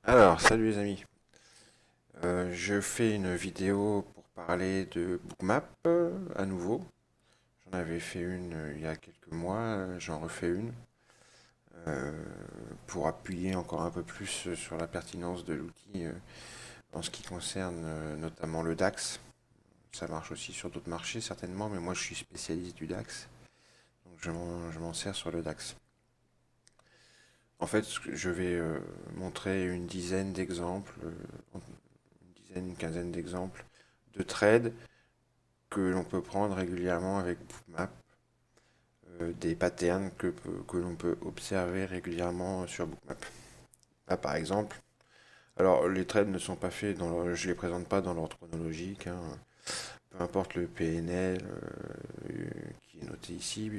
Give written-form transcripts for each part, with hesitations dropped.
Alors, salut les amis. Je fais une vidéo pour parler de Bookmap à nouveau. J'en avais fait une il y a quelques mois, j'en refais une euh, pour appuyer encore un peu plus sur la pertinence de l'outil en ce qui concerne notamment le DAX. Ça marche aussi sur d'autres marchés certainement, mais moi je suis spécialiste du DAX, donc je m'en sers sur le DAX. En fait, je vais montrer une dizaine d'exemples, une dizaine, une quinzaine d'exemples de trades que l'on peut prendre régulièrement avec Bookmap, des patterns que l'on peut observer régulièrement sur Bookmap. Là, par exemple, alors les trades ne sont pas faits je les présente pas dans l'ordre chronologique, hein. Peu importe le PNL qui est noté ici,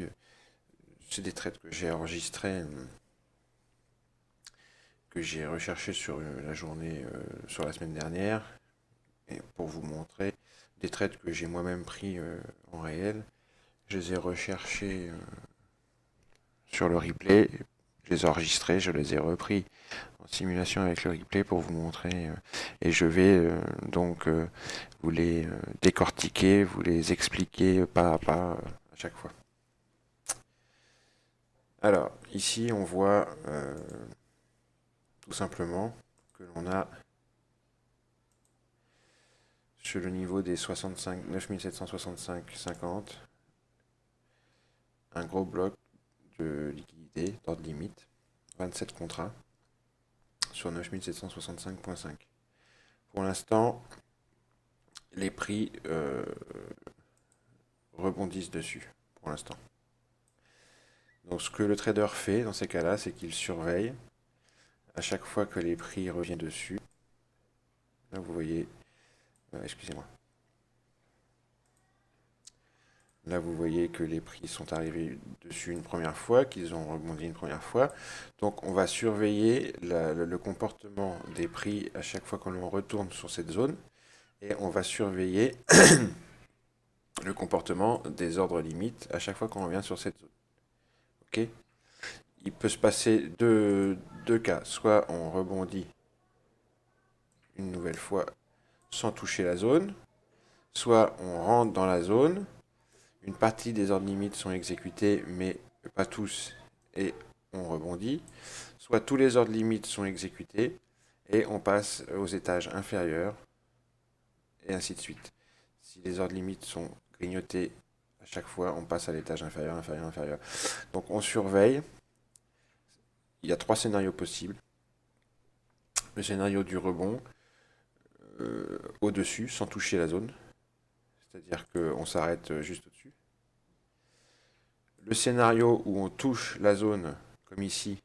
c'est des trades que j'ai enregistrés, que j'ai recherché sur la journée, sur la semaine dernière, et pour vous montrer des trades que j'ai moi-même pris en réel. Je les ai recherchés sur le replay. Je les ai enregistrés, je les ai repris en simulation avec le replay pour vous montrer. Et je vais donc vous les décortiquer, vous les expliquer pas à pas à chaque fois. Alors, ici, on voit tout simplement que l'on a sur le niveau des 65, 9765,50 un gros bloc de liquidité d'ordre limite, 27 contrats sur 9765,5. Pour l'instant, les prix rebondissent dessus, pour l'instant. Donc ce que le trader fait dans ces cas-là, c'est qu'il surveille à chaque fois que les prix reviennent dessus. Là, vous voyez, excusez-moi. Là, vous voyez que les prix sont arrivés dessus une première fois, qu'ils ont rebondi une première fois. Donc, on va surveiller le comportement des prix à chaque fois qu'on retourne sur cette zone. Et on va surveiller le comportement des ordres limites à chaque fois qu'on revient sur cette zone. Ok? Il peut se passer deux cas. Soit on rebondit une nouvelle fois sans toucher la zone, soit on rentre dans la zone, une partie des ordres limites sont exécutés, mais pas tous, et on rebondit, soit tous les ordres limites sont exécutés, et on passe aux étages inférieurs, et ainsi de suite. Si les ordres limites sont grignotés à chaque fois, on passe à l'étage inférieur, inférieur, inférieur. Donc on surveille. Il y a trois scénarios possibles. Le scénario du rebond, au-dessus, sans toucher la zone. C'est-à-dire qu'on s'arrête juste au-dessus. Le scénario où on touche la zone, comme ici,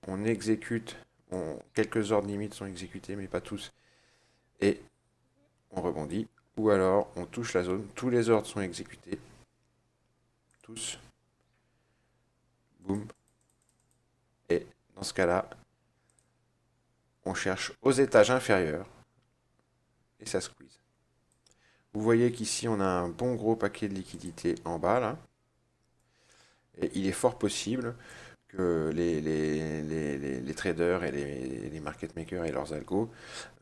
on exécute, quelques ordres limites sont exécutés, mais pas tous, et on rebondit. Ou alors, on touche la zone, tous les ordres sont exécutés, tous, boum, et dans ce cas-là, on cherche aux étages inférieurs, et ça squeeze. Vous voyez qu'ici, on a un bon gros paquet de liquidités en bas, là, et il est fort possible que les traders et les market makers et leurs algos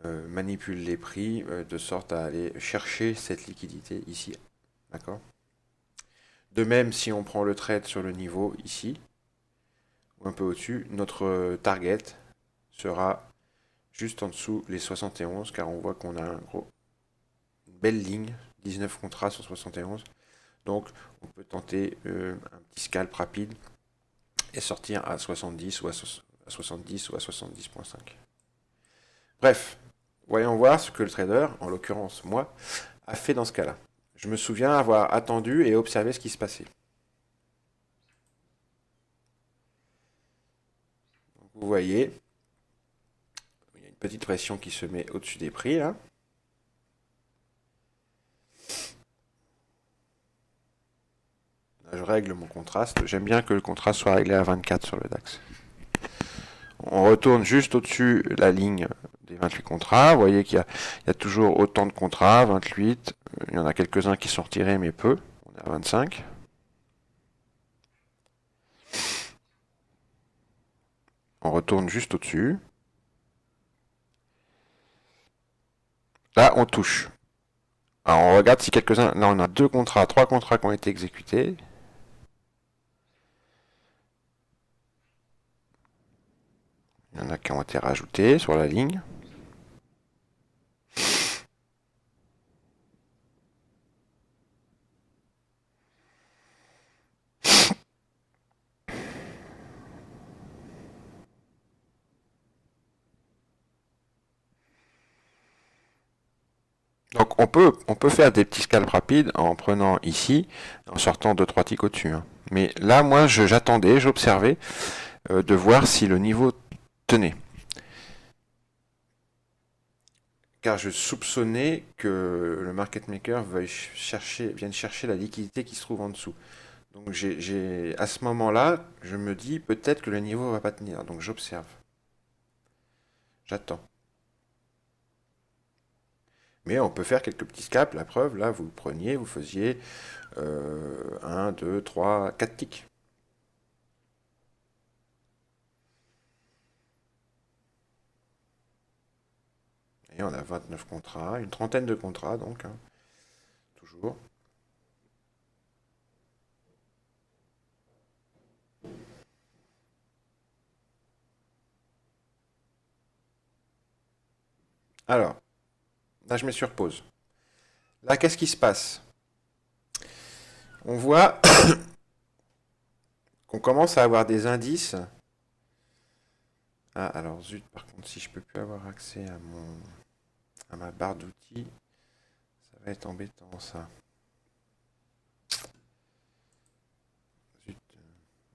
manipulent les prix de sorte à aller chercher cette liquidité ici. D'accord? De même, si on prend le trade sur le niveau ici, ou un peu au-dessus, notre target sera juste en dessous les 71, car on voit qu'on a une belle ligne, 19 contrats sur 71. Donc, on peut tenter un petit scalp rapide et sortir à 70 ou à 70 ou à 70,5. Bref, voyons voir ce que le trader, en l'occurrence moi, a fait dans ce cas-là. Je me souviens avoir attendu et observé ce qui se passait. Donc, vous voyez, il y a une petite pression qui se met au-dessus des prix là. Là, je règle mon contraste. J'aime bien que le contraste soit réglé à 24 sur le DAX. On retourne juste au-dessus la ligne des 28 contrats. Vous voyez qu'il y a toujours autant de contrats, 28. Il y en a quelques-uns qui sont retirés, mais peu. On est à 25. On retourne juste au-dessus. Là, on touche. Alors, on regarde si quelques-uns. Là, on a deux contrats, trois contrats qui ont été exécutés. Il y en a qui ont été rajoutés sur la ligne. Donc on peut faire des petits scalps rapides en prenant ici, en sortant deux trois ticks au-dessus, hein. Mais là, moi, j'attendais, j'observais de voir si le niveau tenait. Car je soupçonnais que le market maker vienne chercher la liquidité qui se trouve en dessous. Donc à ce moment-là, je me dis peut-être que le niveau va pas tenir. Donc j'observe, j'attends. Mais on peut faire quelques petits scalps. La preuve, là, vous le preniez, vous faisiez 1, 2, 3, 4 ticks. Et on a 29 contrats, une trentaine de contrats donc, hein, toujours. Alors, là je mets sur pause. Là, qu'est-ce qui se passe? On voit qu'on commence à avoir des indices. Ah, alors zut, par contre, si je peux plus avoir accès à ma barre d'outils, ça va être embêtant ça. Zut,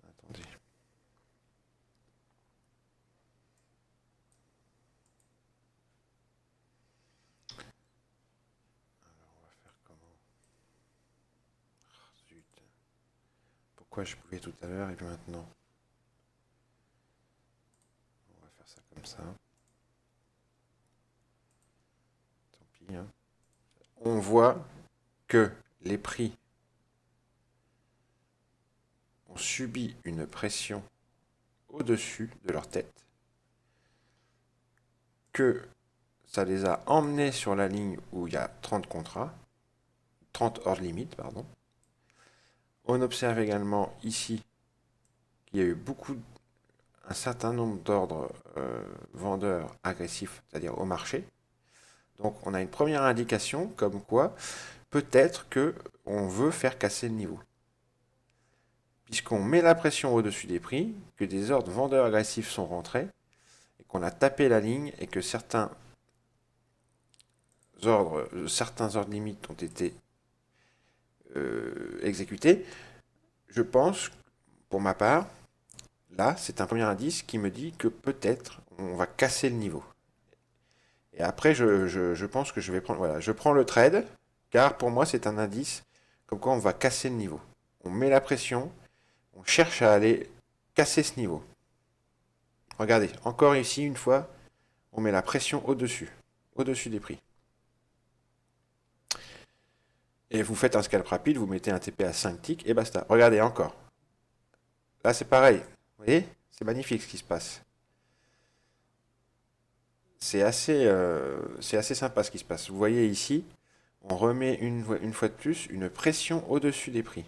attendez. Alors, on va faire comment? Ah, zut. Pourquoi je pouvais tout à l'heure et puis maintenant? On va faire ça comme ça. Tant pis, hein. On voit que les prix ont subi une pression au-dessus de leur tête, que ça les a emmenés sur la ligne où il y a 30 contrats, 30 hors limite, pardon. On observe également ici qu'il y a eu un certain nombre d'ordres vendeurs agressifs, c'est-à-dire au marché. Donc on a une première indication comme quoi peut-être que on veut faire casser le niveau. Puisqu'on met la pression au-dessus des prix, que des ordres vendeurs agressifs sont rentrés, et qu'on a tapé la ligne et que certains ordres limites ont été exécutés, je pense, pour ma part, là, c'est un premier indice qui me dit que peut-être on va casser le niveau. Et après, je pense que je vais prendre. Voilà, je prends le trade, car pour moi, c'est un indice comme quoi on va casser le niveau. On met la pression, on cherche à aller casser ce niveau. Regardez, encore ici, une fois, on met la pression au-dessus des prix. Et vous faites un scalp rapide, vous mettez un TP à 5 ticks et basta. Regardez encore. Là, c'est pareil. Vous voyez? C'est magnifique ce qui se passe. C'est assez sympa ce qui se passe. Vous voyez ici, on remet une fois de plus une pression au-dessus des prix.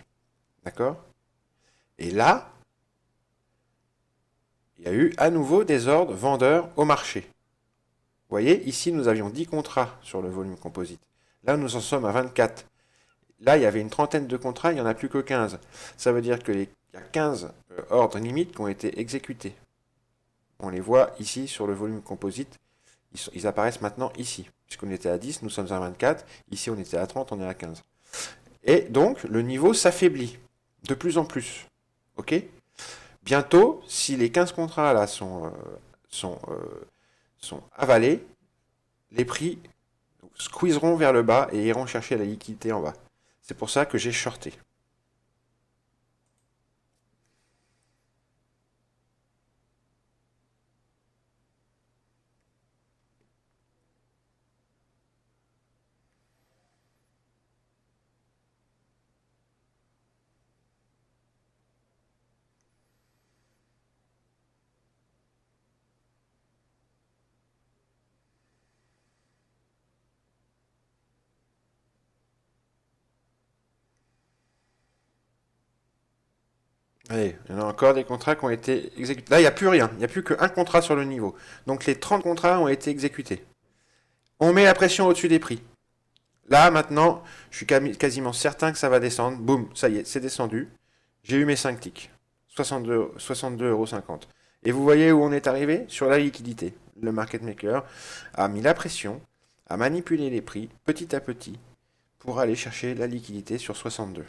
D'accord? Et là, il y a eu à nouveau des ordres vendeurs au marché. Vous voyez, ici, nous avions 10 contrats sur le volume composite. Là, nous en sommes à 24. Là, il y avait une trentaine de contrats, il n'y en a plus que 15. Ça veut dire qu'il y a 15 ordres limites qui ont été exécutés. On les voit ici sur le volume composite. Ils apparaissent maintenant ici. Puisqu'on était à 10, nous sommes à 24. Ici, on était à 30, on est à 15. Et donc, le niveau s'affaiblit de plus en plus. OK? Bientôt, si les 15 contrats là sont avalés, les prix squeezeront vers le bas et iront chercher la liquidité en bas. C'est pour ça que j'ai shorté. Allez, il y en a encore des contrats qui ont été exécutés. Là, il n'y a plus rien. Il n'y a plus qu'un contrat sur le niveau. Donc les 30 contrats ont été exécutés. On met la pression au-dessus des prix. Là, maintenant, je suis quasiment certain que ça va descendre. Boum, ça y est, c'est descendu. J'ai eu mes 5 ticks. 62,50 €. Et vous voyez où on est arrivé? Sur la liquidité. Le market maker a mis la pression, a manipulé les prix petit à petit pour aller chercher la liquidité sur 62.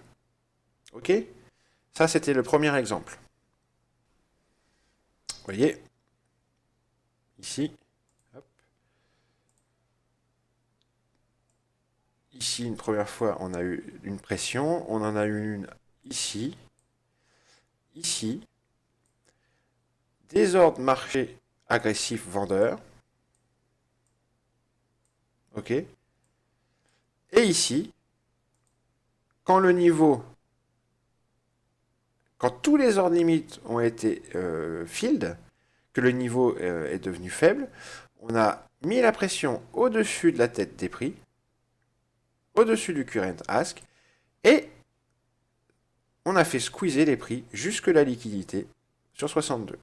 Ok? Ça, c'était le premier exemple. Vous voyez? Ici. Hop. Ici, une première fois, on a eu une pression. On en a eu une ici. Ici. Désordre marché agressif vendeur. Ok. Et ici, quand le niveau, quand tous les ordres limites ont été filled, que le niveau est devenu faible, on a mis la pression au-dessus de la tête des prix, au-dessus du current ask, et on a fait squeezer les prix jusque la liquidité sur 62.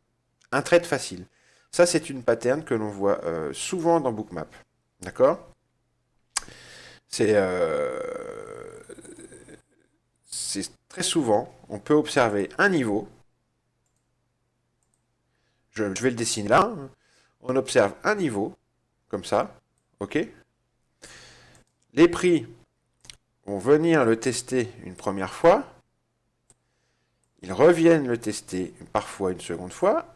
Un trade facile. Ça, c'est une pattern que l'on voit souvent dans Bookmap. D'accord? C'est très souvent, on peut observer un niveau. Je vais le dessiner là. On observe un niveau, comme ça. OK? Les prix vont venir le tester une première fois. Ils reviennent le tester parfois une seconde fois.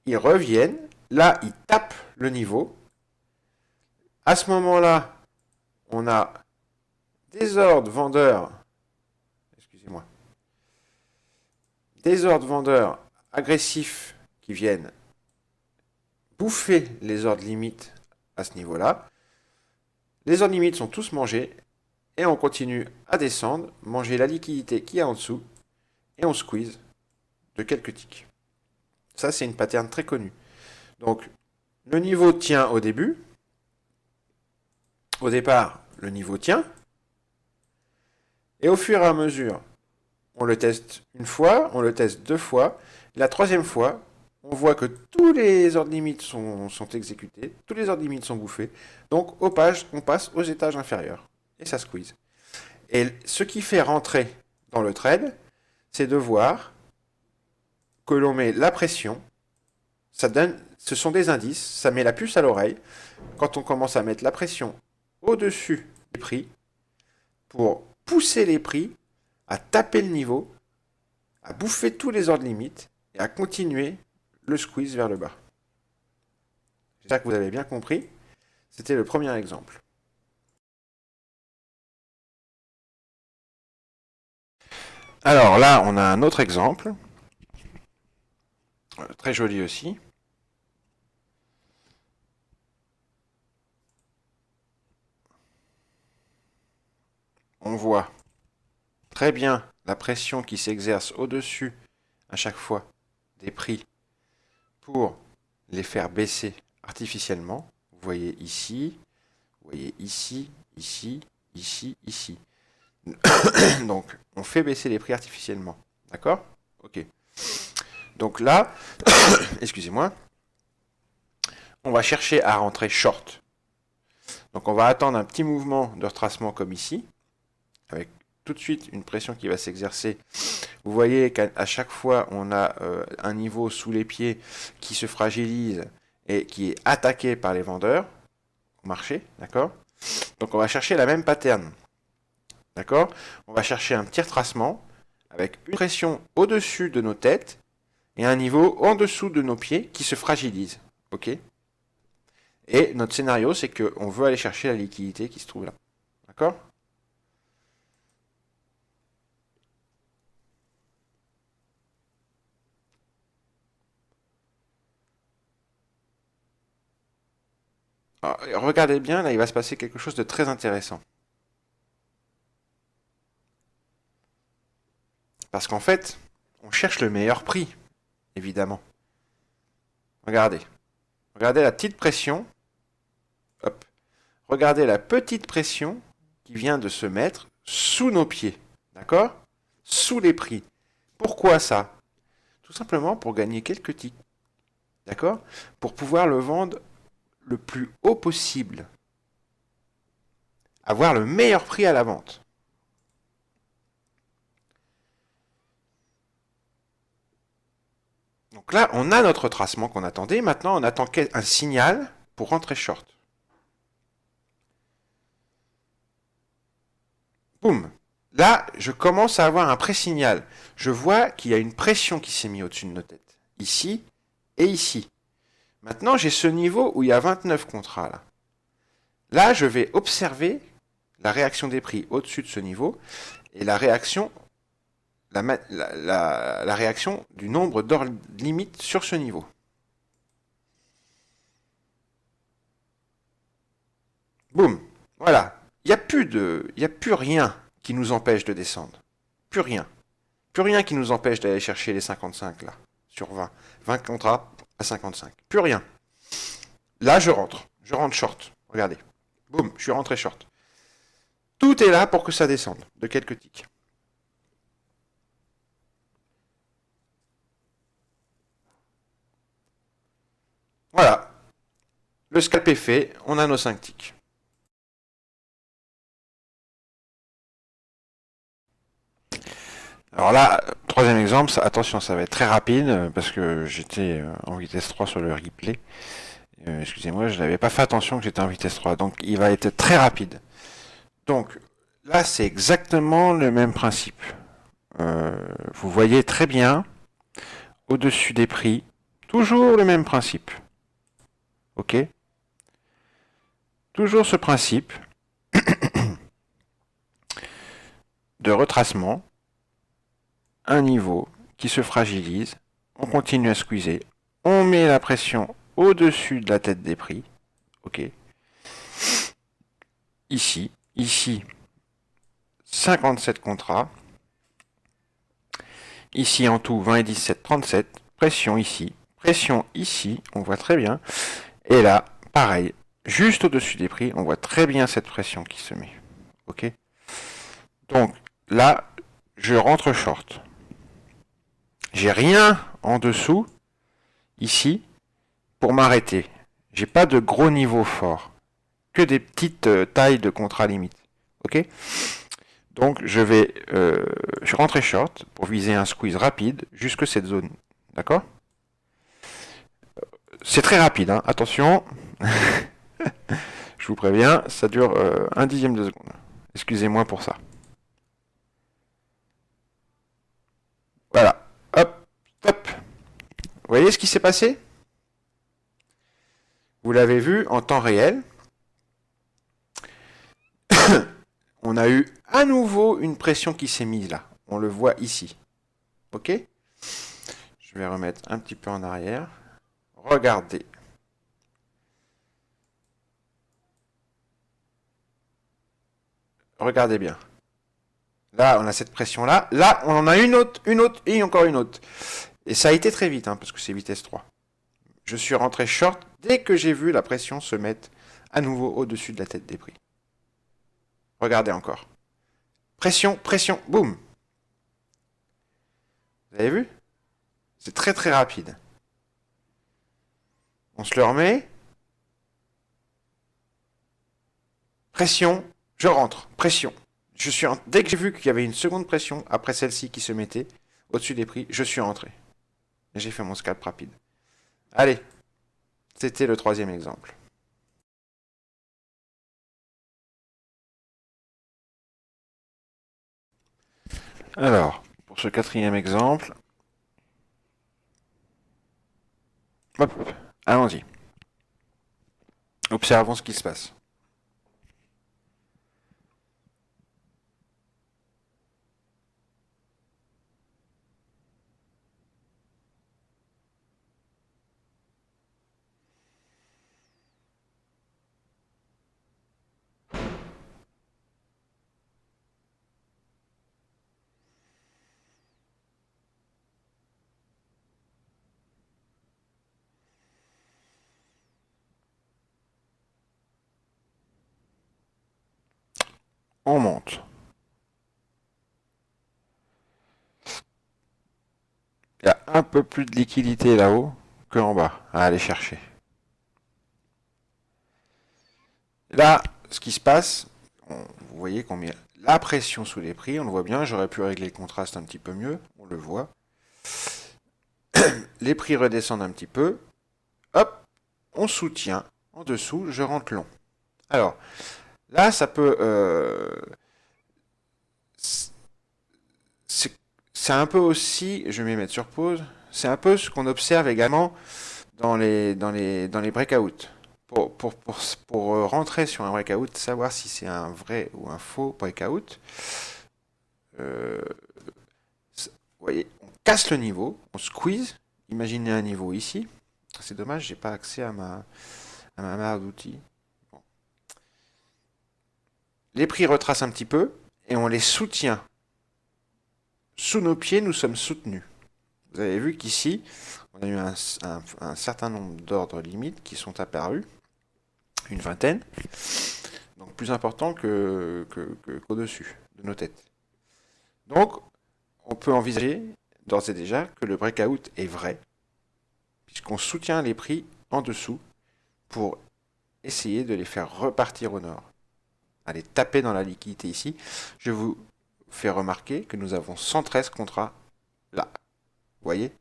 Ils reviennent. Là, ils tapent le niveau. À ce moment-là, on a des ordres vendeurs. Excusez-moi. Des ordres vendeurs agressifs qui viennent bouffer les ordres limites à ce niveau-là. Les ordres limites sont tous mangés et on continue à descendre, manger la liquidité qui est en dessous et on squeeze de quelques ticks. Ça, c'est une pattern très connue. Donc, le niveau tient au début. Au départ, le niveau tient. Et au fur et à mesure, on le teste une fois, on le teste deux fois. La troisième fois, on voit que tous les ordres limites sont exécutés, tous les ordres limites sont bouffés. Donc, on passe aux étages inférieurs. Et ça squeeze. Et ce qui fait rentrer dans le trade, c'est de voir que l'on met la pression. Ce sont des indices, ça met la puce à l'oreille. Quand on commence à mettre la pression au-dessus des prix, pour pousser les prix à taper le niveau, à bouffer tous les ordres limites et à continuer le squeeze vers le bas. J'espère que vous avez bien compris. C'était le premier exemple. Alors là, on a un autre exemple. Très joli aussi. On voit très bien la pression qui s'exerce au-dessus à chaque fois des prix pour les faire baisser artificiellement. Vous voyez ici, vous voyez ici, ici, ici, ici. Donc, on fait baisser les prix artificiellement. D'accord? Ok. Donc là, excusez-moi, on va chercher à rentrer short. Donc on va attendre un petit mouvement de retracement comme ici, avec tout de suite une pression qui va s'exercer. Vous voyez qu'à chaque fois, on a un niveau sous les pieds qui se fragilise et qui est attaqué par les vendeurs au marché, d'accord? Donc on va chercher la même pattern, d'accord? On va chercher un petit retracement avec une pression au-dessus de nos têtes et un niveau en dessous de nos pieds qui se fragilise, ok? Et notre scénario, c'est qu'on veut aller chercher la liquidité qui se trouve là, d'accord? Alors, regardez bien, là, il va se passer quelque chose de très intéressant. Parce qu'en fait, on cherche le meilleur prix, évidemment. Regardez. Regardez la petite pression. Hop. Regardez la petite pression qui vient de se mettre sous nos pieds. D'accord? Sous les prix. Pourquoi ça? Tout simplement pour gagner quelques ticks. D'accord? Pour pouvoir le vendre le plus haut possible. Avoir le meilleur prix à la vente. Donc là, on a notre tracement qu'on attendait. Maintenant, on attend un signal pour rentrer short. Boum. Là, je commence à avoir un pré-signal. Je vois qu'il y a une pression qui s'est mise au-dessus de nos têtes. Ici et ici. Maintenant, j'ai ce niveau où il y a 29 contrats là. Là, je vais observer la réaction des prix au-dessus de ce niveau et la réaction, la réaction du nombre d'ordres limite sur ce niveau. Boum. Voilà. Il n'y a plus rien qui nous empêche de descendre. Plus rien. Plus rien qui nous empêche d'aller chercher les 55 là, sur 20. 20 contrats à 55. Plus rien. Là, je rentre. Je rentre short. Regardez. Boum, je suis rentré short. Tout est là pour que ça descende de quelques ticks. Voilà. Le scalp est fait. On a nos 5 ticks. Alors là, troisième exemple, attention, ça va être très rapide parce que j'étais en vitesse 3 sur le replay. Excusez-moi, je n'avais pas fait attention que j'étais en vitesse 3. Donc il va être très rapide. Donc là, c'est exactement le même principe. Vous voyez très bien, au-dessus des prix, toujours le même principe. Ok? Toujours ce principe de retracement, un niveau qui se fragilise, on continue à squeezer, on met la pression au-dessus de la tête des prix. Ok? Ici, 57 contrats. Ici en tout 20 et 17, 37. Pression ici, on voit très bien. Et là, pareil, juste au-dessus des prix, on voit très bien cette pression qui se met. Ok? Donc là, je rentre short. J'ai rien en dessous, ici, pour m'arrêter. J'ai pas de gros niveau fort. Que des petites tailles de contrat limite. Ok? Donc je rentrer short pour viser un squeeze rapide jusque cette zone. D'accord? C'est très rapide, hein. Attention. Je vous préviens, ça dure un dixième de seconde. Excusez-moi pour ça. Voilà. Hop, hop. Vous voyez ce qui s'est passé? Vous l'avez vu en temps réel. On a eu à nouveau une pression qui s'est mise là. On le voit ici. Ok? Je vais remettre un petit peu en arrière. Regardez. Regardez bien. Là, on a cette pression-là. Là, on en a une autre et encore une autre. Et ça a été très vite, hein, parce que c'est vitesse 3. Je suis rentré short dès que j'ai vu la pression se mettre à nouveau au-dessus de la tête des prix. Regardez encore. Pression, pression, boum. Vous avez vu? C'est très très rapide. On se le remet. Pression, je rentre. Pression. Dès que j'ai vu qu'il y avait une seconde pression après celle-ci qui se mettait au-dessus des prix, je suis rentré. Et j'ai fait mon scalp rapide. Allez, c'était le troisième exemple. Alors, pour ce quatrième exemple, hop, allons-y. Observons ce qui se passe. On monte. peu plus de liquidité là-haut que en bas à aller chercher. Là, ce qui se passe, vous voyez qu'on met la pression sous les prix, on le voit bien, j'aurais pu régler le contraste un petit peu mieux, on le voit. Les prix redescendent un petit peu, hop, on soutient, en dessous, je rentre long. Alors, là, ça peut... c'est un peu aussi, je vais mettre sur pause, c'est un peu ce qu'on observe également dans les breakouts. Pour rentrer sur un breakout, savoir si c'est un vrai ou un faux breakout, vous voyez, on casse le niveau, on squeeze, imaginez un niveau ici, c'est dommage, j'ai pas accès à ma barre d'outils. Bon. Les prix retracent un petit peu et on les soutient. Sous nos pieds, nous sommes soutenus. Vous avez vu qu'ici, on a eu un certain nombre d'ordres limites qui sont apparus, une vingtaine, donc plus important qu'au-dessus de nos têtes. Donc, on peut envisager d'ores et déjà que le breakout est vrai, puisqu'on soutient les prix en dessous pour essayer de les faire repartir au nord. Allez taper dans la liquidité ici. Je vous fais remarquer que nous avons 113 contrats là. Vous voyez ?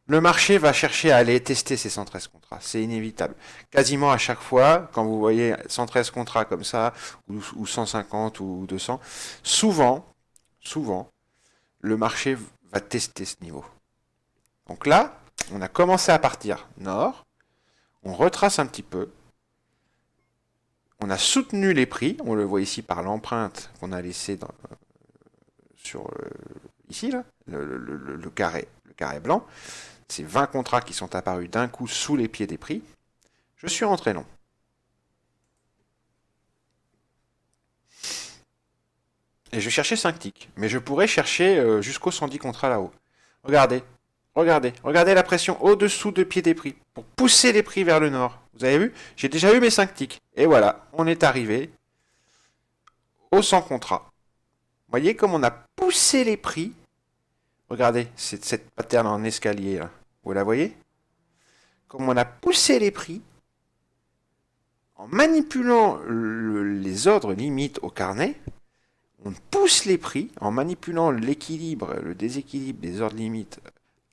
Le marché va chercher à aller tester ces 113 contrats. C'est inévitable. Quasiment à chaque fois, quand vous voyez 113 contrats comme ça, ou 150 ou 200, souvent, le marché va tester ce niveau. Donc là, on a commencé à partir nord, on retrace un petit peu, on a soutenu les prix, on le voit ici par l'empreinte qu'on a laissée ici, là, le carré blanc. C'est 20 contrats qui sont apparus d'un coup sous les pieds des prix. Je suis rentré long. Et je cherchais 5 ticks. Mais je pourrais chercher jusqu'aux 110 contrats là-haut. Regardez. Regardez la pression au-dessous de pied des prix. Pour pousser les prix vers le nord. Vous avez vu? J'ai déjà eu mes 5 ticks. Et voilà, on est arrivé aux 100 contrats. Vous voyez comme on a poussé les prix. Regardez, c'est cette pattern en escalier là. Vous la voyez? Comme on a poussé les prix en manipulant les ordres limites au carnet, on pousse les prix en manipulant l'équilibre, le déséquilibre des ordres limites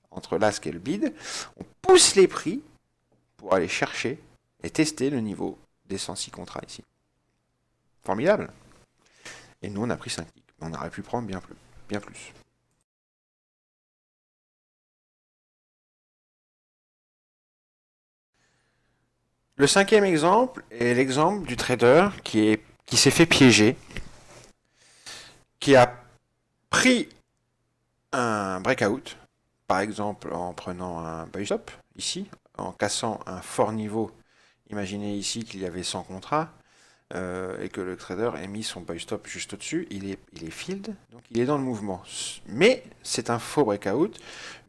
entre l'ask et le bid, on pousse les prix pour aller chercher et tester le niveau des 106 contrats ici. Formidable. Et nous, on a pris 5 ticks. On aurait pu prendre bien plus. Le 5e exemple est l'exemple du trader qui s'est fait piéger, qui a pris un breakout, par exemple en prenant un buy stop, ici, en cassant un fort niveau. Imaginez ici qu'il y avait 100 contrats et que le trader ait mis son buy stop juste au-dessus. Il est filled, donc il est dans le mouvement. Mais c'est un faux breakout.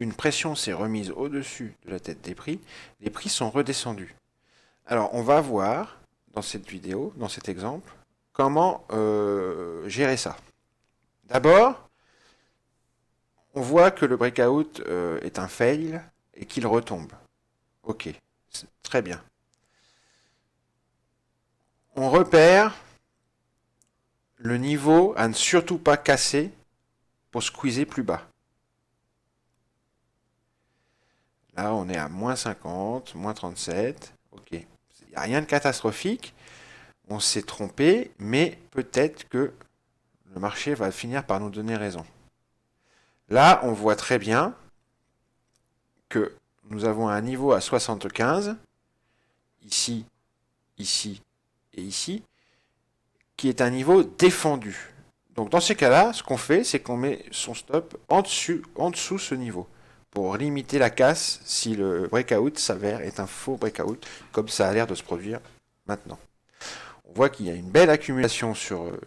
Une pression s'est remise au-dessus de la tête des prix. Les prix sont redescendus. Alors, on va voir dans cette vidéo, dans cet exemple, comment gérer ça. D'abord, on voit que le breakout est un fail et qu'il retombe. Ok, très bien. On repère le niveau à ne surtout pas casser pour squeezer plus bas. Là, on est à moins 50, moins 37. Ok, il n'y a rien de catastrophique. On s'est trompé, mais peut-être que le marché va finir par nous donner raison. Là, on voit très bien que nous avons un niveau à 75, ici, ici et ici, qui est un niveau défendu. Donc dans ces cas-là, ce qu'on fait, c'est qu'on met son stop en dessous ce niveau, pour limiter la casse si le breakout s'avère être un faux breakout, comme ça a l'air de se produire maintenant. On voit qu'il y a une belle accumulation sur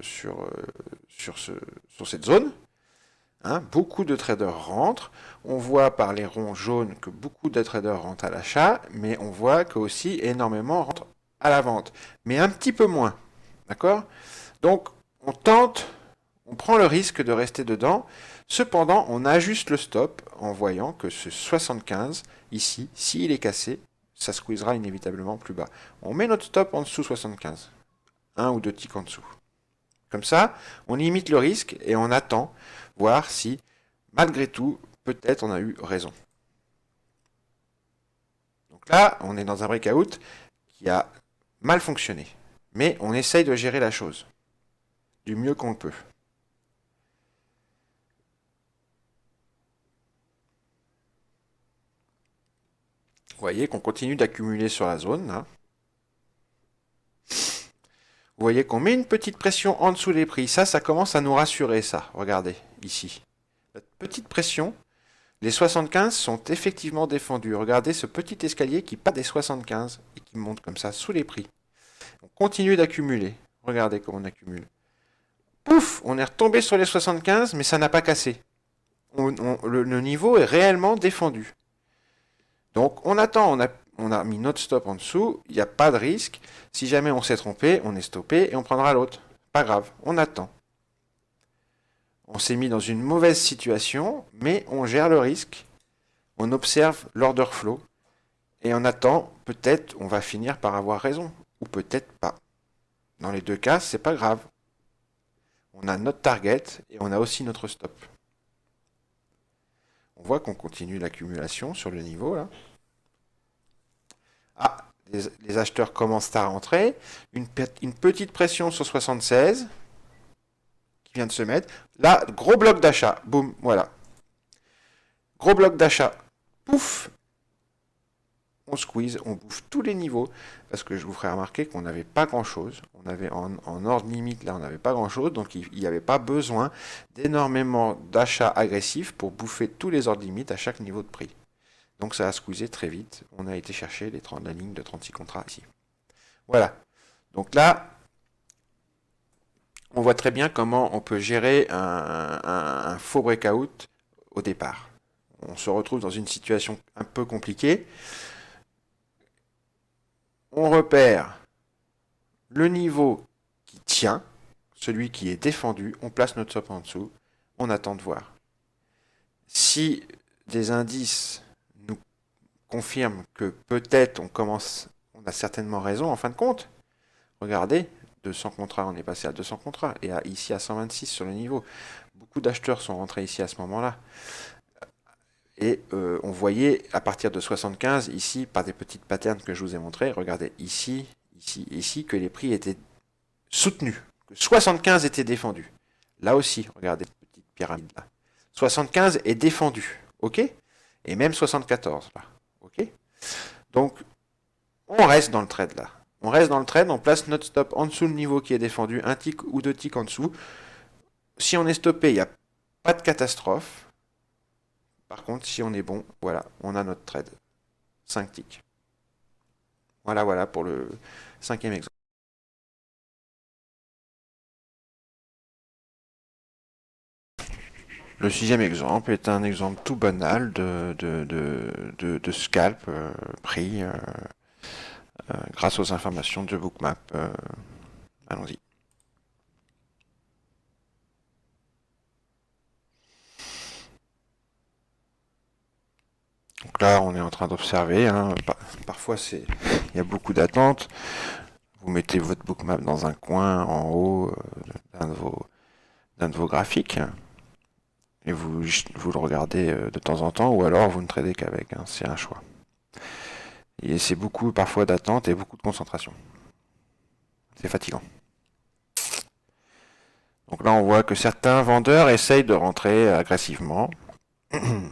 cette zone. Hein, beaucoup de traders rentrent. On voit par les ronds jaunes que beaucoup de traders rentrent à l'achat, mais on voit que aussi énormément rentrent à la vente. Mais un petit peu moins. D'accord? Donc, on On prend le risque de rester dedans. Cependant, on ajuste le stop en voyant que ce 75, ici, s'il est cassé, ça squeezera inévitablement plus bas. On met notre stop en dessous 75. Un ou deux ticks en dessous. Comme ça, on limite le risque et on attend voir si, malgré tout, peut-être on a eu raison. Donc là, on est dans un breakout qui a mal fonctionné. Mais on essaye de gérer la chose du mieux qu'on peut. Vous voyez qu'on continue d'accumuler sur la zone. Là. Vous voyez qu'on met une petite pression en dessous des prix. Ça commence à nous rassurer, ça. Regardez, ici. La petite pression, les 75 sont effectivement défendus. Regardez ce petit escalier qui part des 75 et qui monte comme ça sous les prix. On continue d'accumuler. Regardez comment on accumule. Pouf, on est retombé sur les 75, mais ça n'a pas cassé. Le niveau est réellement défendu. Donc on attend, on a mis notre stop en dessous, il n'y a pas de risque. Si jamais on s'est trompé, on est stoppé et on prendra l'autre. Pas grave, on attend. On s'est mis dans une mauvaise situation, mais on gère le risque. On observe l'order flow et on attend, peut-être on va finir par avoir raison, ou peut-être pas. Dans les deux cas, c'est pas grave. On a notre target et on a aussi notre stop. On voit qu'on continue l'accumulation sur le niveau là. Ah, les acheteurs commencent à rentrer. Une petite pression sur 76 qui vient de se mettre. Là, gros bloc d'achat. Boum, voilà. Gros bloc d'achat. Pouf. On squeeze, on bouffe tous les niveaux. Parce que je vous ferai remarquer qu'on n'avait pas grand-chose. On avait en ordre limite, là, on n'avait pas grand-chose. Donc, il n'y avait pas besoin d'énormément d'achats agressifs pour bouffer tous les ordres limites à chaque niveau de prix. Donc ça a squeezé très vite. On a été chercher la ligne de 36 contrats ici. Voilà. Donc là, on voit très bien comment on peut gérer un faux breakout au départ. On se retrouve dans une situation un peu compliquée. On repère le niveau qui tient, celui qui est défendu. On place notre stop en dessous. On attend de voir. Si des indices nous confirme que peut-être on a certainement raison en fin de compte. Regardez, 200 contrats, on est passé à 200 contrats et ici à 126 sur le niveau. Beaucoup d'acheteurs sont rentrés ici à ce moment-là. Et on voyait à partir de 75 ici par des petites patterns que je vous ai montrées. Regardez ici, ici que les prix étaient soutenus, que 75 était défendu. Là aussi, regardez cette petite pyramide là. 75 est défendu, ok? Et même 74 là. Ok. Donc, on reste dans le trade là. On reste dans le trade, on place notre stop en dessous le niveau qui est défendu, un tick ou deux ticks en dessous. Si on est stoppé, il n'y a pas de catastrophe. Par contre, si on est bon, voilà, on a notre trade. 5 ticks. Voilà pour le 5e exemple. Le 6e exemple est un exemple tout banal de scalp pris grâce aux informations de Bookmap. Allons-y. Donc là, on est en train d'observer. Hein, parfois, il y a beaucoup d'attentes. Vous mettez votre Bookmap dans un coin en haut d'un de vos graphiques. Et vous le regardez de temps en temps, ou alors vous ne tradez qu'avec. Hein, c'est un choix. Et c'est beaucoup parfois d'attente et beaucoup de concentration. C'est fatigant. Donc là, on voit que certains vendeurs essayent de rentrer agressivement. Il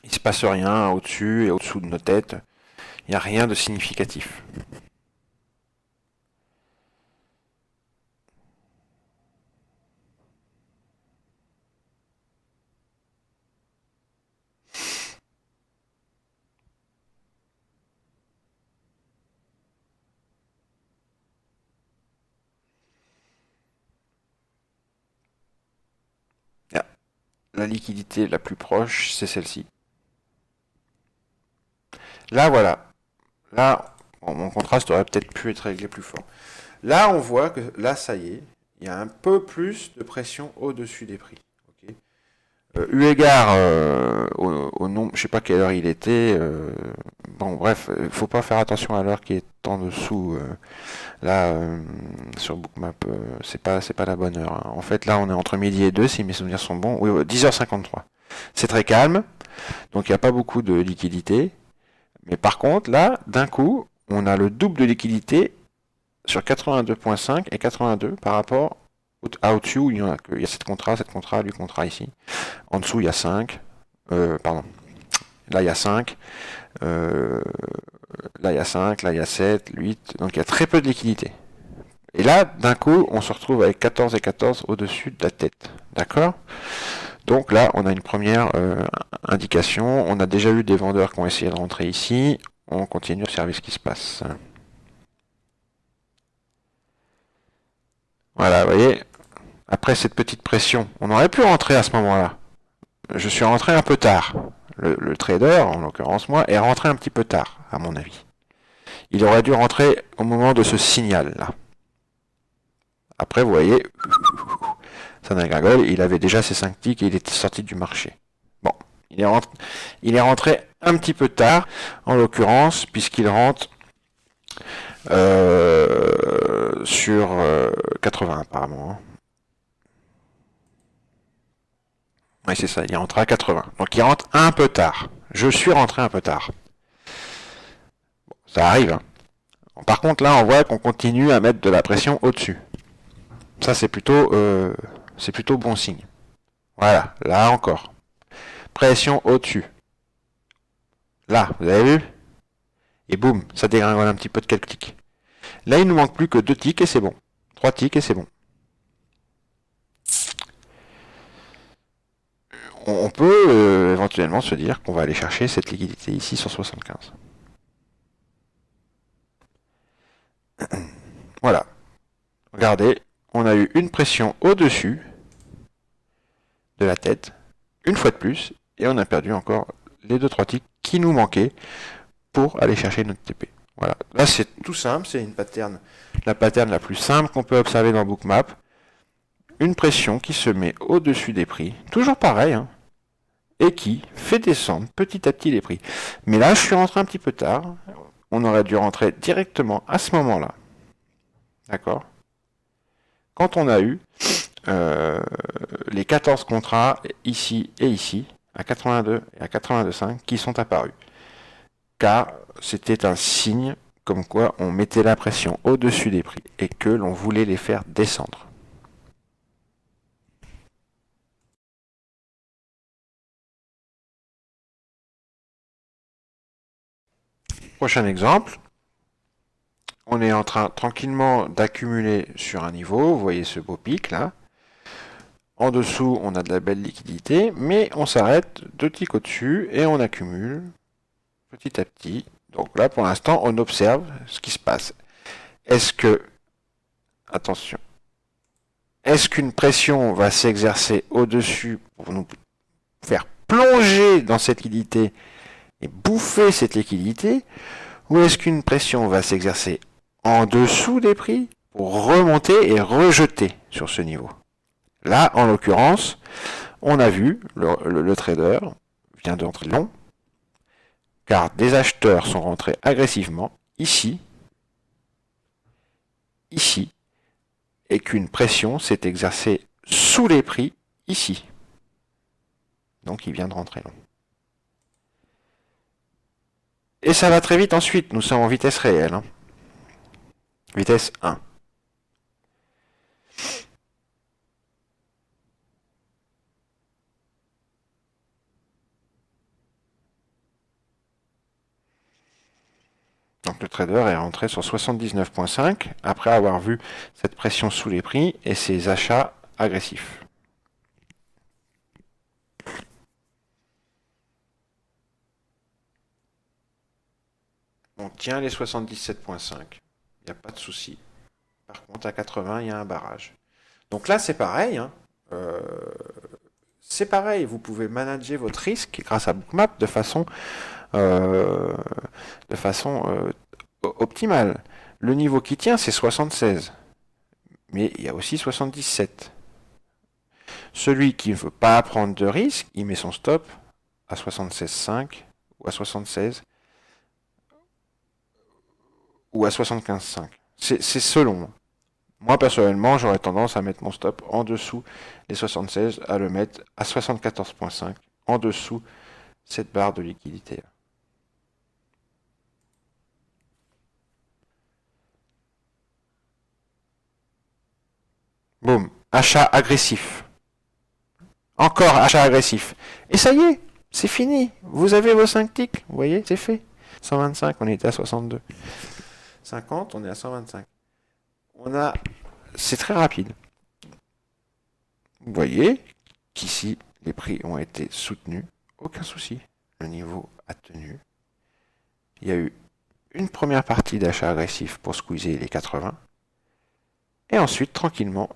ne se passe rien au-dessus et au-dessous de nos têtes. Il n'y a rien de significatif. La liquidité la plus proche, c'est celle-ci. Là, voilà. Là, bon, mon contraste aurait peut-être pu être réglé plus fort. Là, on voit que, là, ça y est, il y a un peu plus de pression au-dessus des prix. Okay. Eu égard au nombre, je sais pas quelle heure il était. Bon, bref, il faut pas faire attention à l'heure qui est en dessous. Là, sur Bookmap, c'est pas la bonne heure. Hein. En fait, là, on est entre midi et 2, si mes souvenirs sont bons. Oui, 10h53. C'est très calme, donc il n'y a pas beaucoup de liquidité. Mais par contre, là, d'un coup, on a le double de liquidité sur 82.5 et 82 par rapport à au-dessus où il y a 7 contrats, 8 contrats ici. En dessous, il y a 5. Pardon. Là, il y a 5. Là, il y a 5. Là, il y a 7, 8. Donc, il y a très peu de liquidité. Et là, d'un coup, on se retrouve avec 14 et 14 au-dessus de la tête. D'accord ? Donc là, on a une première indication. On a déjà eu des vendeurs qui ont essayé de rentrer ici. On continue à observer ce qui se passe. Voilà, vous voyez, après cette petite pression, on aurait pu rentrer à ce moment-là. Je suis rentré un peu tard. Le trader, en l'occurrence moi, est rentré un petit peu tard, à mon avis. Il aurait dû rentrer au moment de ce signal-là. Après, vous voyez, ça dégringole, il avait déjà ses 5 ticks et il était sorti du marché. Bon, il est rentré un petit peu tard, en l'occurrence, puisqu'il rentre sur 80 apparemment. Hein. Oui, c'est ça, il est rentré à 80. Donc il rentre un peu tard. Je suis rentré un peu tard. Bon, ça arrive. Hein. Par contre, là, on voit qu'on continue à mettre de la pression au-dessus. Ça, c'est plutôt bon signe. Voilà, là encore. Pression au-dessus. Là, vous avez vu? Et boum, ça dégringole un petit peu de quelques ticks. Là, il nous manque plus que 2 ticks et c'est bon. 3 ticks et c'est bon. On peut éventuellement se dire qu'on va aller chercher cette liquidité ici sur 75. Voilà. Regardez, on a eu une pression au-dessus de la tête, une fois de plus, et on a perdu encore les 2-3 ticks qui nous manquaient pour aller chercher notre TP. Voilà. Là, c'est tout simple, c'est une pattern, la pattern la plus simple qu'on peut observer dans Bookmap. Une pression qui se met au-dessus des prix, toujours pareil, hein, et qui fait descendre petit à petit les prix. Mais là, je suis rentré un petit peu tard. On aurait dû rentrer directement à ce moment-là. D'accord ? Quand on a eu les 14 contrats ici et ici, à 82 et à 82,5, qui sont apparus. Car c'était un signe comme quoi on mettait la pression au-dessus des prix et que l'on voulait les faire descendre. Prochain exemple. On est en train tranquillement d'accumuler sur un niveau. Vous voyez ce beau pic là. En dessous, on a de la belle liquidité, mais on s'arrête 2 ticks au-dessus et on accumule petit à petit. Donc là, pour l'instant, on observe ce qui se passe. Est-ce que, attention, est-ce qu'une pression va s'exercer au-dessus pour nous faire plonger dans cette liquidité et bouffer cette liquidité, ou est-ce qu'une pression va s'exercer en dessous des prix pour remonter et rejeter sur ce niveau? Là, en l'occurrence, on a vu, le trader vient d'entrer long, car des acheteurs sont rentrés agressivement ici, ici, et qu'une pression s'est exercée sous les prix ici. Donc il vient de rentrer long. Et ça va très vite ensuite, nous sommes en vitesse réelle. Hein. Vitesse 1. Donc le trader est rentré sur 79,5 après avoir vu cette pression sous les prix et ses achats agressifs. On tient les 77,5. Il n'y a pas de souci. Par contre, à 80, il y a un barrage. Donc là, c'est pareil. Hein. C'est pareil. Vous pouvez manager votre risque grâce à Bookmap de façon optimale. Le niveau qui tient, c'est 76. mais il y a aussi 77. Celui qui ne veut pas prendre de risque, il met son stop à 76,5 ou à 76 ou à 75,5. C'est selon. Moi, personnellement, j'aurais tendance à mettre mon stop en dessous des 76, à le mettre à 74,5, en dessous cette barre de liquidité. Boum, achat agressif. Encore achat agressif. Et ça y est, c'est fini. Vous avez vos 5 ticks, vous voyez, c'est fait. 125, on était à 62. 50, on est à 125. C'est très rapide. Vous voyez qu'ici, les prix ont été soutenus. Aucun souci. Le niveau a tenu. Il y a eu une première partie d'achat agressif pour squeezer les 80. Et ensuite, tranquillement,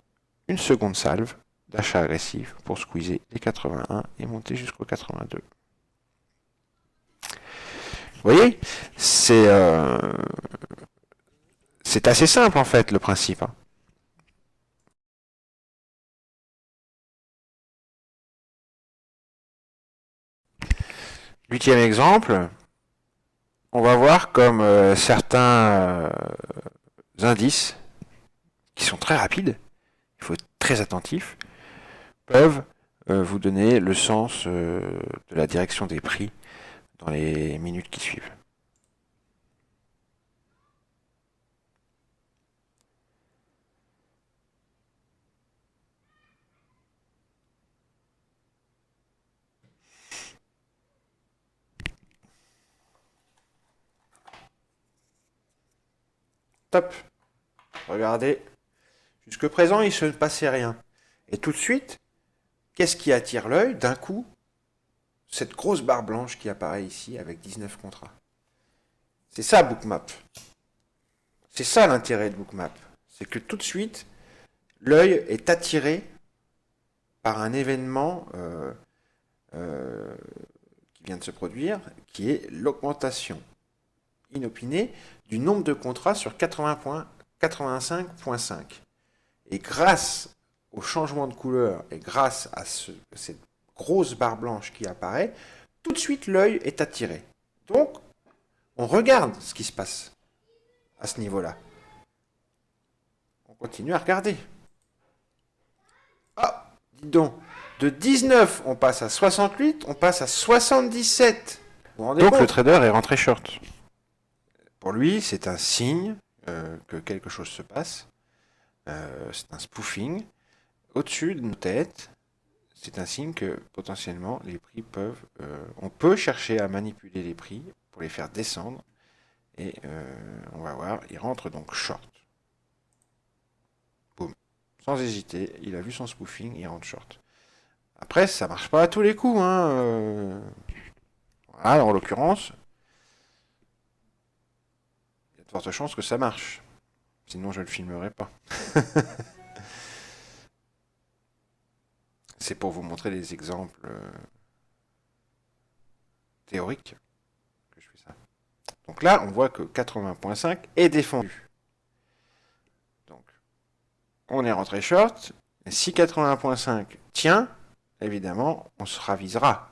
une seconde salve d'achat agressif pour squeezer les 81 et monter jusqu'au 82. Vous voyez, c'est assez simple en fait le principe. Huitième exemple, on va voir comme certains indices qui sont très rapides, il faut être très attentif, peuvent vous donner le sens de la direction des prix dans les minutes qui suivent. Top. Regardez. Jusque présent, il ne se passait rien. Et tout de suite, qu'est-ce qui attire l'œil? D'un coup, cette grosse barre blanche qui apparaît ici avec 19 contrats. C'est ça Bookmap. C'est ça l'intérêt de Bookmap. C'est que tout de suite, l'œil est attiré par un événement qui vient de se produire, qui est l'augmentation inopinée du nombre de contrats sur 85.5. Et grâce au changement de couleur et grâce à cette grosse barre blanche qui apparaît, tout de suite l'œil est attiré. Donc, on regarde ce qui se passe à ce niveau-là. On continue à regarder. Ah, dis donc, de 19, on passe à 68, on passe à 77. Donc le trader est rentré short. Pour lui, c'est un signe que quelque chose se passe. C'est un spoofing. Au-dessus de nos têtes, c'est un signe que potentiellement les prix peuvent... on peut chercher à manipuler les prix pour les faire descendre. Et on va voir, il rentre donc short. Boum. Sans hésiter, il a vu son spoofing, il rentre short. Après, ça marche pas à tous les coups. Voilà, en l'occurrence, il y a de fortes chances que ça marche. Sinon, je ne le filmerai pas. C'est pour vous montrer des exemples théoriques que je fais ça. Donc là, on voit que 80.5 est défendu. Donc, on est rentré short. Et si 80.5 tient, évidemment, on se ravisera.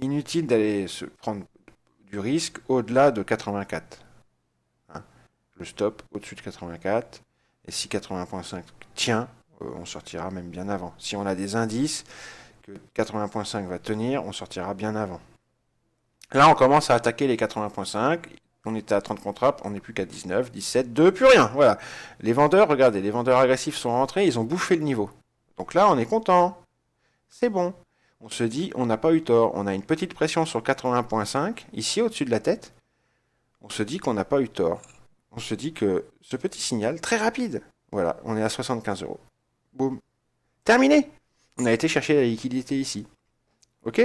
Inutile d'aller se prendre du risque au-delà de 84. Le stop au-dessus de 84. Et si 80.5 tient, on sortira même bien avant. Si on a des indices que 80.5 va tenir, on sortira bien avant. Là, on commence à attaquer les 80.5. On était à 30 contrats, on n'est plus qu'à 19, 17, 2, plus rien. Voilà. Les vendeurs, regardez, les vendeurs agressifs sont rentrés, ils ont bouffé le niveau. Donc là, on est content. C'est bon. On se dit, on n'a pas eu tort. On a une petite pression sur 80.5, ici au-dessus de la tête. On se dit qu'on n'a pas eu tort. On se dit que ce petit signal, très rapide, voilà, on est à 75 euros. Boum. Terminé. On a été chercher la liquidité ici. Ok?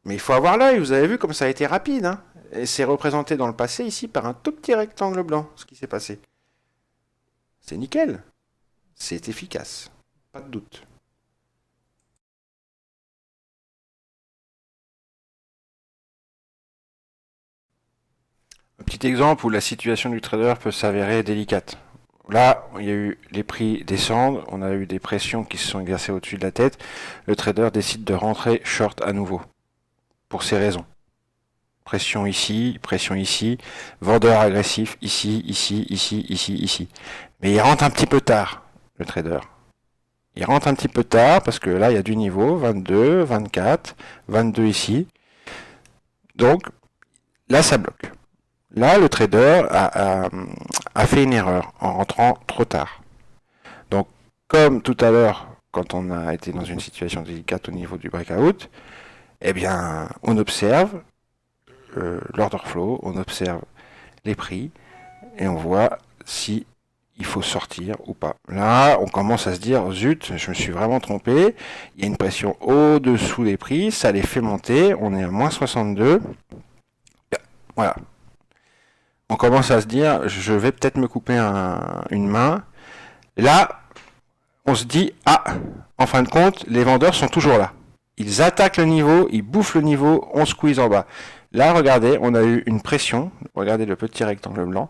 Mais il faut avoir l'œil, vous avez vu comme ça a été rapide. Hein, et c'est représenté dans le passé ici par un tout petit rectangle blanc, ce qui s'est passé. C'est nickel. C'est efficace. Pas de doute. Un petit exemple où la situation du trader peut s'avérer délicate. là, il y a eu les prix descendent, on a eu des pressions qui se sont exercées au-dessus de la tête. Le trader décide de rentrer short à nouveau, pour ces raisons. Pression ici, vendeur agressif ici, ici. Mais il rentre un petit peu tard, le trader. Il rentre un petit peu tard parce que là, il y a du niveau, 22, 24, 22 ici. Donc, là, ça bloque. Là, le trader a fait une erreur en rentrant trop tard. Donc, comme tout à l'heure, quand on a été dans une situation délicate au niveau du breakout, eh bien, on observe l'order flow, on observe les prix et on voit si il faut sortir ou pas. Là, on commence à se dire, zut, je me suis vraiment trompé, il y a une pression au-dessous des prix, ça les fait monter, on est à moins 62. Voilà. On commence à se dire, je vais peut-être me couper une main. Là, on se dit, ah, en fin de compte, les vendeurs sont toujours là. Ils attaquent le niveau, ils bouffent le niveau, on squeeze en bas. Là, regardez, on a eu une pression. Regardez le petit rectangle blanc.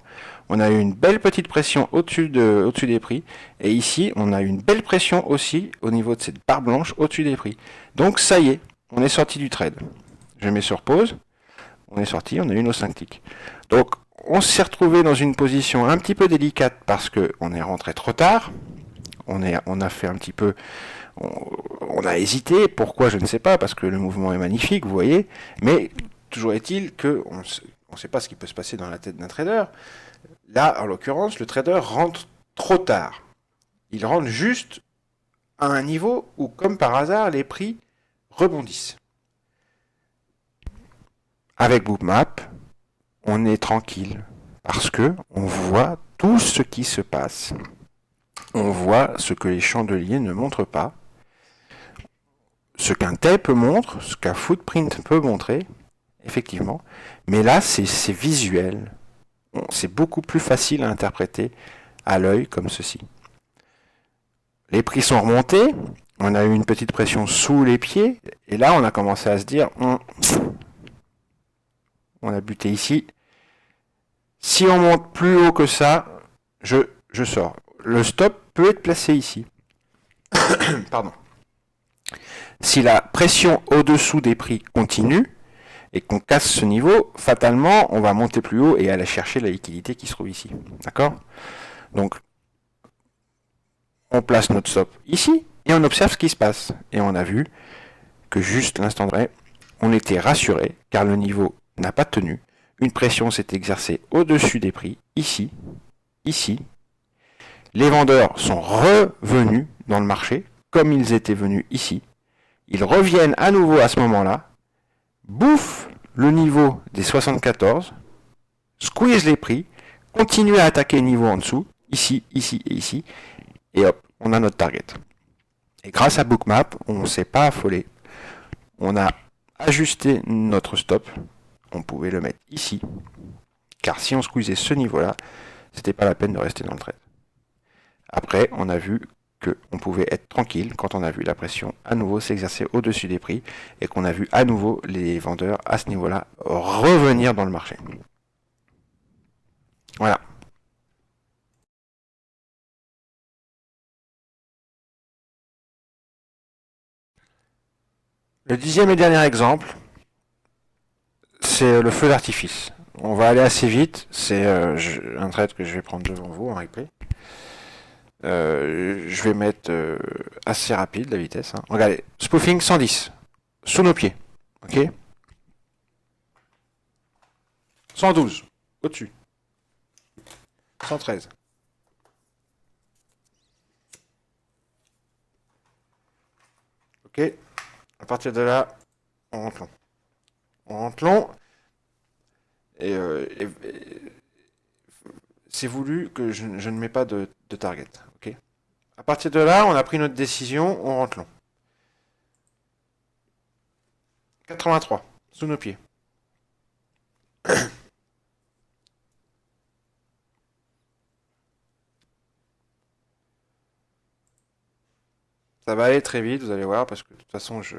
On a eu une belle petite pression au-dessus des prix. Et ici, on a eu une belle pression aussi au niveau de cette barre blanche au-dessus des prix. Donc, ça y est, on est sorti du trade. Je mets sur pause. On est sorti, on a eu nos 5 ticks. Donc, on s'est retrouvé dans une position un petit peu délicate parce qu'on est rentré trop tard. On a fait un petit peu... On a hésité, pourquoi je ne sais pas, parce que le mouvement est magnifique, vous voyez, mais toujours est-il qu'on ne sait pas ce qui peut se passer dans la tête d'un trader. Là, en l'occurrence, le trader rentre trop tard. Il rentre juste à un niveau où, comme par hasard, les prix rebondissent. Avec Bookmap, on est tranquille, parce que on voit tout ce qui se passe. On voit ce que les chandeliers ne montrent pas, ce qu'un tape montre, ce qu'un footprint peut montrer, effectivement. Mais là, c'est visuel. C'est beaucoup plus facile à interpréter à l'œil comme ceci. Les prix sont remontés, on a eu une petite pression sous les pieds, et là, on a commencé à se dire, on a buté ici. Si on monte plus haut que ça, je sors. Le stop peut être placé ici. Pardon. Si la pression au-dessous des prix continue et qu'on casse ce niveau, fatalement, on va monter plus haut et aller chercher la liquidité qui se trouve ici. D'accord? Donc, on place notre stop ici et on observe ce qui se passe. Et on a vu que juste l'instant d'après, on était rassuré car le niveau n'a pas tenu. Une pression s'est exercée au-dessus des prix, ici, ici. Les vendeurs sont revenus dans le marché comme ils étaient venus ici. Ils reviennent à nouveau à ce moment-là, bouffent le niveau des 74, squeeze les prix, continuent à attaquer le niveau en dessous, ici, ici et ici, et hop, on a notre target. Et grâce à Bookmap, on ne s'est pas affolé. On a ajusté notre stop, on pouvait le mettre ici, car si on squeezait ce niveau-là, c'était pas la peine de rester dans le trade. Après, on a vu qu'on pouvait être tranquille quand on a vu la pression à nouveau s'exercer au-dessus des prix et qu'on a vu à nouveau les vendeurs à ce niveau-là revenir dans le marché. Voilà. Le 10e et dernier exemple, c'est le feu d'artifice. On va aller assez vite, c'est un trade que je vais prendre devant vous en replay. Je vais mettre assez rapide la vitesse. Hein. Regardez, spoofing 110, sous nos pieds. Ok, 112, au-dessus. 113. Ok, à partir de là, on rentre long. On rentre long. Et c'est voulu que je ne mets pas de target. Ok. À partir de là, on a pris notre décision, on rentre long. 83, sous nos pieds. Ça va aller très vite, vous allez voir, parce que de toute façon, je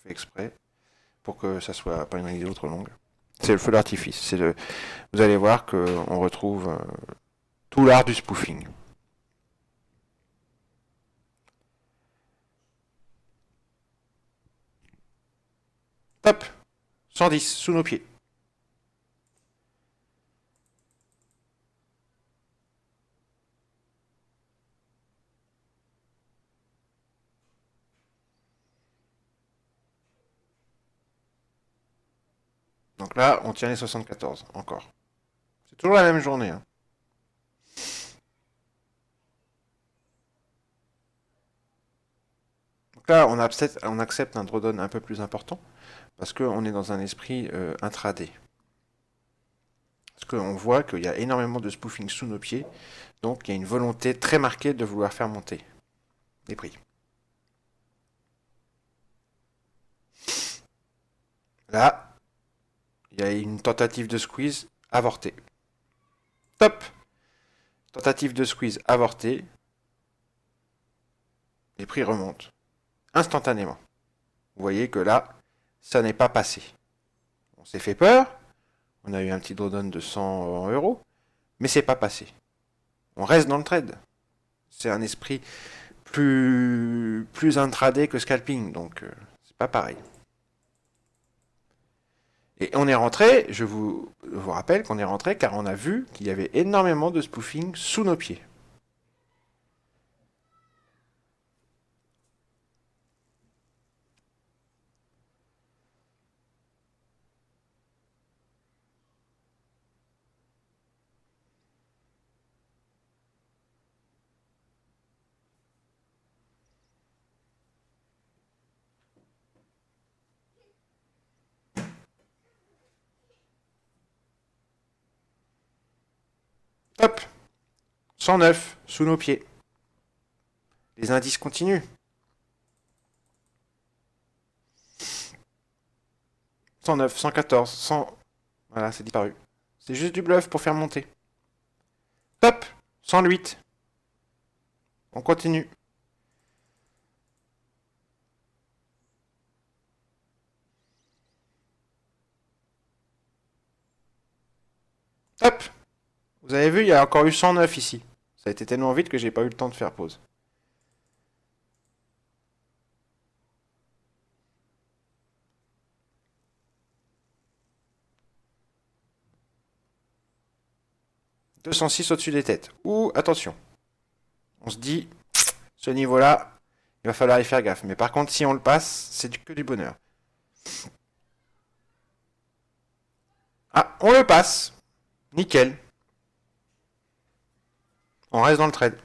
fais exprès pour que ça soit pas une vidéo trop longue. C'est le feu d'artifice. Vous allez voir qu'on retrouve Tout l'art du spoofing. Hop, 110 sous nos pieds. Donc là, on tient les 74, encore. C'est toujours la même journée. Hein. Donc là, on accepte un drawdown un peu plus important, parce qu'on est dans un esprit intraday. Parce qu'on voit qu'il y a énormément de spoofing sous nos pieds, donc il y a une volonté très marquée de vouloir faire monter les prix. Là, il y a une tentative de squeeze avortée. Top! Tentative de squeeze avortée. Les prix remontent instantanément. Vous voyez que là, ça n'est pas passé. On s'est fait peur. On a eu un petit drawdown de 100 euros. Mais c'est pas passé. On reste dans le trade. C'est un esprit plus intraday que scalping. Donc, c'est pas pareil. Et on est rentré, je vous rappelle qu'on est rentré car on a vu qu'il y avait énormément de spoofing sous nos pieds. Hop, 109 sous nos pieds. Les indices continuent. 109, 114, 100. Voilà, c'est disparu. C'est juste du bluff pour faire monter. Top, 108. On continue. Hop. Vous avez vu, il y a encore eu 109 ici. Ça a été tellement vite que j'ai pas eu le temps de faire pause. « 206 au-dessus des têtes. Ouh, attention. On se dit, ce niveau-là, il va falloir y faire gaffe. Mais par contre, si on le passe, c'est que du bonheur. Ah, on le passe. Nickel. On reste dans le trade.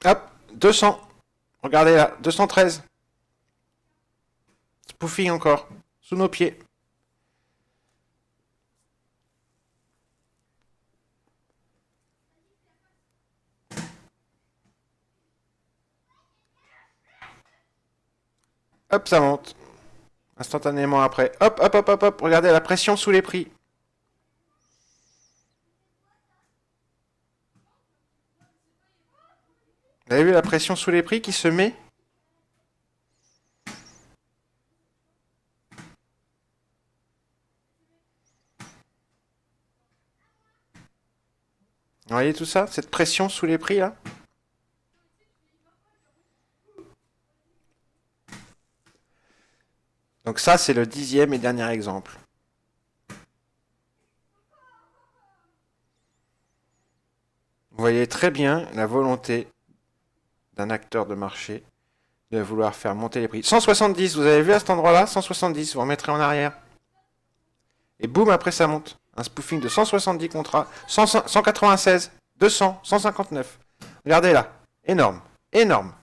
Hop, 200. Regardez là, 213. Spoofing encore. Sous nos pieds. Hop, ça monte. Instantanément après. Hop, hop, hop, hop, hop. Regardez la pression sous les prix. Vous avez vu la pression sous les prix qui se met? Vous voyez tout ça? Cette pression sous les prix là? Donc ça, c'est le 10e et dernier exemple. Vous voyez très bien la volonté d'un acteur de marché de vouloir faire monter les prix. 170, vous avez vu à cet endroit-là? 170, vous remettrez en arrière. Et boum, après ça monte. Un spoofing de 170 contrats, 196, 200, 159. Regardez là, énorme, énorme.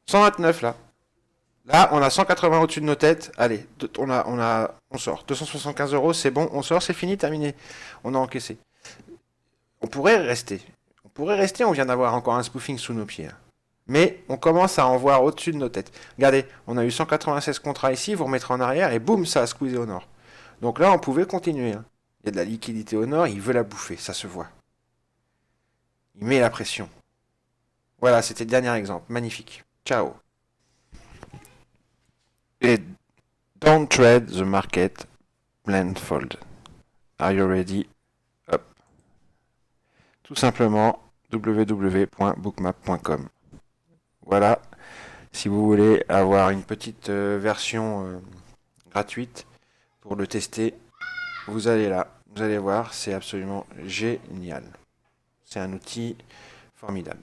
129 là. Là, on a 180 au-dessus de nos têtes. Allez, on sort. 275 euros, c'est bon, on sort, c'est fini, terminé. On a encaissé. On pourrait rester. On pourrait rester, on vient d'avoir encore un spoofing sous nos pieds. Mais on commence à en voir au-dessus de nos têtes. Regardez, on a eu 196 contrats ici, vous remettrez en arrière et boum, ça a squeezé au nord. Donc là, on pouvait continuer, hein. Il y a de la liquidité au nord, il veut la bouffer, ça se voit. Il met la pression. Voilà, c'était le dernier exemple. Magnifique. Ciao. Et don't trade the market blindfold. Are you ready? Hop. Tout simplement www.bookmap.com. Voilà. Si vous voulez avoir une petite version gratuite pour le tester, vous allez là. Vous allez voir, c'est absolument génial. C'est un outil formidable.